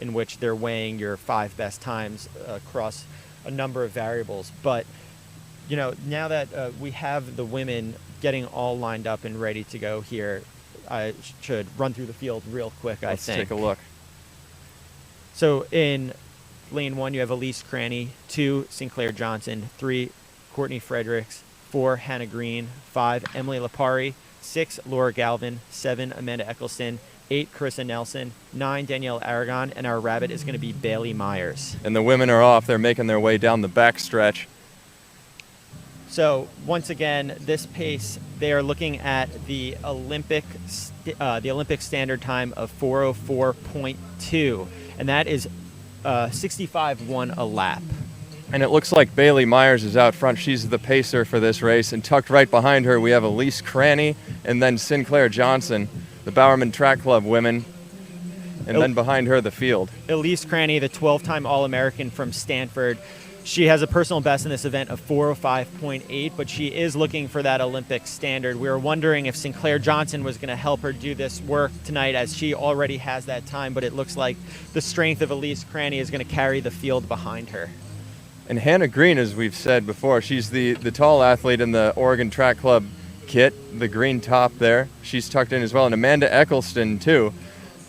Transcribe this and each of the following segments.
in which they're weighing your 5 best times across a number of variables. But, you know, now that we have the women getting all lined up and ready to go here, I should run through the field real quick, Let's I think. take a look. So in lane 1, you have Elise Cranny, 2, Sinclair Johnson, 3, Courtney Fredericks, 4, Hannah Green, 5, Emily Lapari, 6, Laura Galvan, 7, Amanda Eccleston, 8, Carissa Nelson, 9, Danielle Aragon, and our rabbit is going to be Bailey Myers. And the women are off. They're making their way down the back stretch. So once again, this pace, they are looking at the Olympic standard time of 4:04.2, and that is 65.1 a lap. And it looks like Bailey Myers is out front. She's the pacer for this race. And tucked right behind her, we have Elise Cranny and then Sinclair Johnson, the Bowerman Track Club women. And then behind her, the field. Elise Cranny, the 12-time All-American from Stanford. She has a personal best in this event of 4:05.8, but she is looking for that Olympic standard. We were wondering if Sinclair Johnson was going to help her do this work tonight, as she already has that time, but it looks like the strength of Elise Cranny is going to carry the field behind her. And Hannah Green, as we've said before, she's the tall athlete in the Oregon Track Club kit, the green top there. She's tucked in as well. And Amanda Eccleston, too.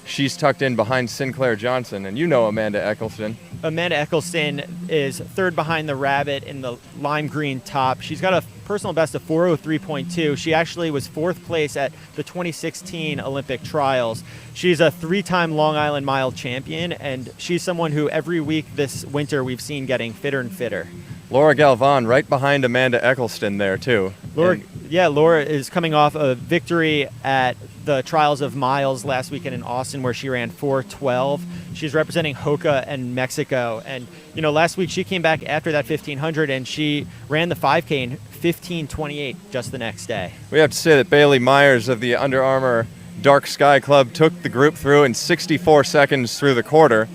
She's tucked in behind Sinclair Johnson. And you know Amanda Eccleston. Amanda Eccleston is third behind the rabbit in the lime green top. She's got a personal best of 4:03.2. She actually was 4th place at the 2016 Olympic trials. She's a 3-time Long Island Mile champion, and she's someone who every week this winter we've seen getting fitter and fitter. Laura Galvan right behind Amanda Eccleston there, too. Laura is coming off a victory at the Trials of Miles last weekend in Austin, where she ran 4:12. She's representing Hoka and Mexico. And, you know, last week she came back after that 1500 and she ran the 5K in 15:28 just the next day. We have to say that Bailey Myers of the Under Armour Dark Sky Club took the group through in 64 seconds through the quarter.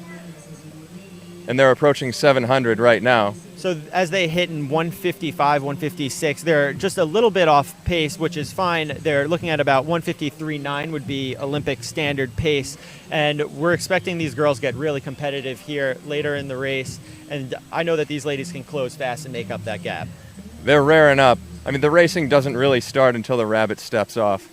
And they're approaching 700 right now. So as they hit in 155, 156, they're just a little bit off pace, which is fine. They're looking at about 153.9 would be Olympic standard pace. And we're expecting these girls get really competitive here later in the race. And I know that these ladies can close fast and make up that gap. They're raring up. I mean, the racing doesn't really start until the rabbit steps off.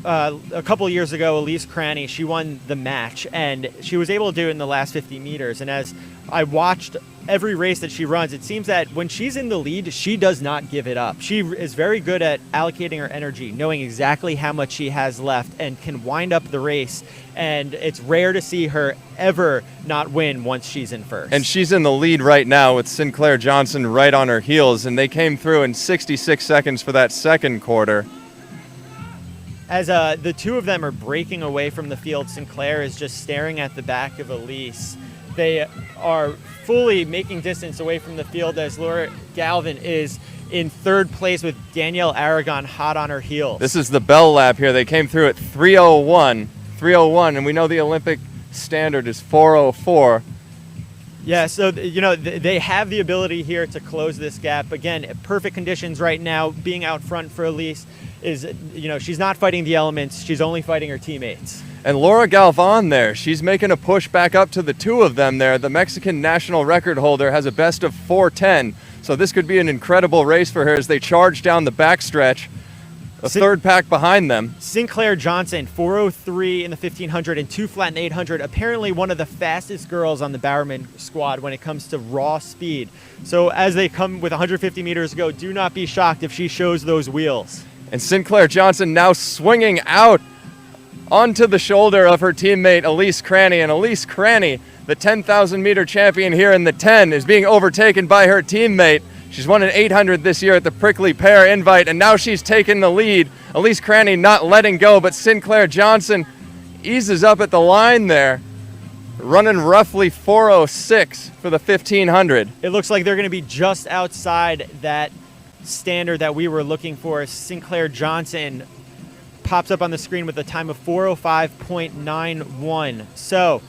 A couple of years ago, Elise Cranny, she won the match, and she was able to do it in the last 50 meters. And as I watched every race that she runs, it seems that when she's in the lead, she does not give it up. She is very good at allocating her energy, knowing exactly how much she has left, and can wind up the race. And it's rare to see her ever not win once she's in first. And she's in the lead right now with Sinclair Johnson right on her heels, and they came through in 66 seconds for that second quarter. As the two of them are breaking away from the field, Sinclair is just staring at the back of Elise. They are fully making distance away from the field, as Laura Galvan is in 3rd place with Danielle Aragon hot on her heels. This is the bell lap here. They came through at 3:01, and we know the Olympic standard is 4:04. Yeah, so, you know, they have the ability here to close this gap. Again, perfect conditions right now. Being out front for Elise is, you know, she's not fighting the elements. She's only fighting her teammates. And Laura Galvan there, she's making a push back up to the two of them there. The Mexican national record holder has a best of 4:10. So this could be an incredible race for her as they charge down the backstretch. A third pack behind them. Sinclair Johnson, 4:03 in the 1500 and 2 flat in the 800. Apparently one of the fastest girls on the Bowerman squad when it comes to raw speed. So as they come with 150 meters to go, do not be shocked if she shows those wheels. And Sinclair Johnson now swinging out onto the shoulder of her teammate Elise Cranny. And Elise Cranny, the 10,000 meter champion here in the 10, is being overtaken by her teammate. She's won an 800 this year at the Prickly Pear Invite, and now she's taken the lead. Elise Cranny not letting go, but Sinclair Johnson eases up at the line there, running roughly 4:06 for the 1500. It looks like they're going to be just outside that standard that we were looking for. Sinclair Johnson pops up on the screen with a time of 4:05.91. So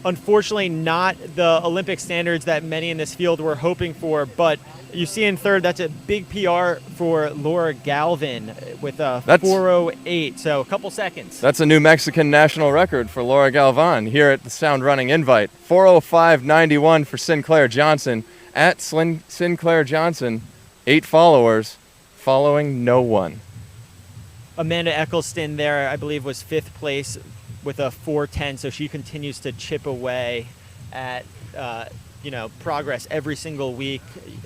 Unfortunately, not the Olympic standards that many in this field were hoping for, but you see in third, that's a big PR for Laura Galvan with a 4:08, so a couple seconds. That's a new Mexican national record for Laura Galvan here at the Sound Running Invite. 4:05.91 for Sinclair Johnson. At Sinclair Johnson, 8 followers, following no one. Amanda Eccleston there, I believe, was 5th place with a 4:10, so she continues to chip away at progress every single week.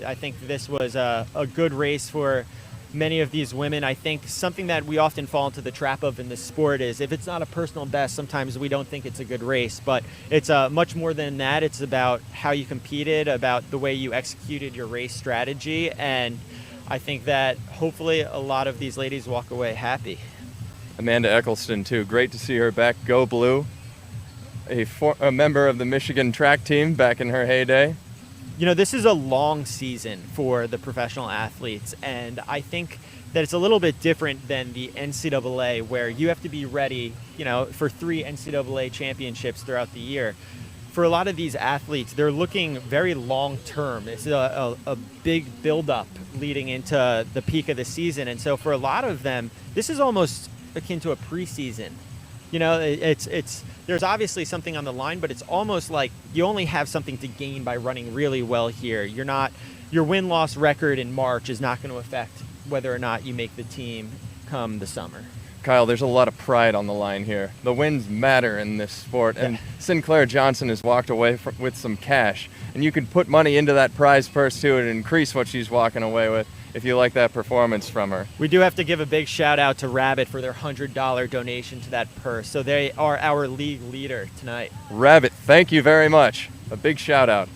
I think this was a good race for many of these women. I think something that we often fall into the trap of in this sport is if it's not a personal best, sometimes we don't think it's a good race, but it's much more than that. It's about how you competed, about the way you executed your race strategy, and I think that hopefully a lot of these ladies walk away happy. Amanda Eccleston, too. Great to see her back. Go Blue. A member of the Michigan track team back in her heyday. You know, this is a long season for the professional athletes, and I think that it's a little bit different than the NCAA, where you have to be ready, for 3 NCAA championships throughout the year. For a lot of these athletes, they're looking very long term. It's a big buildup leading into the peak of the season, and so for a lot of them, this is almost akin to a preseason. There's obviously something on the line, but it's almost like you only have something to gain by running really well here. Your win-loss record in March is not going to affect whether or not you make the team come the summer. Kyle, there's a lot of pride on the line here. The wins matter in this sport, and Sinclair Johnson has walked away with some cash, and you can put money into that prize purse too and increase what she's walking away with if you like that performance from her. We do have to give a big shout out to Rabbit for their $100 donation to that purse. So they are our league leader tonight. Rabbit, thank you very much. A big shout out.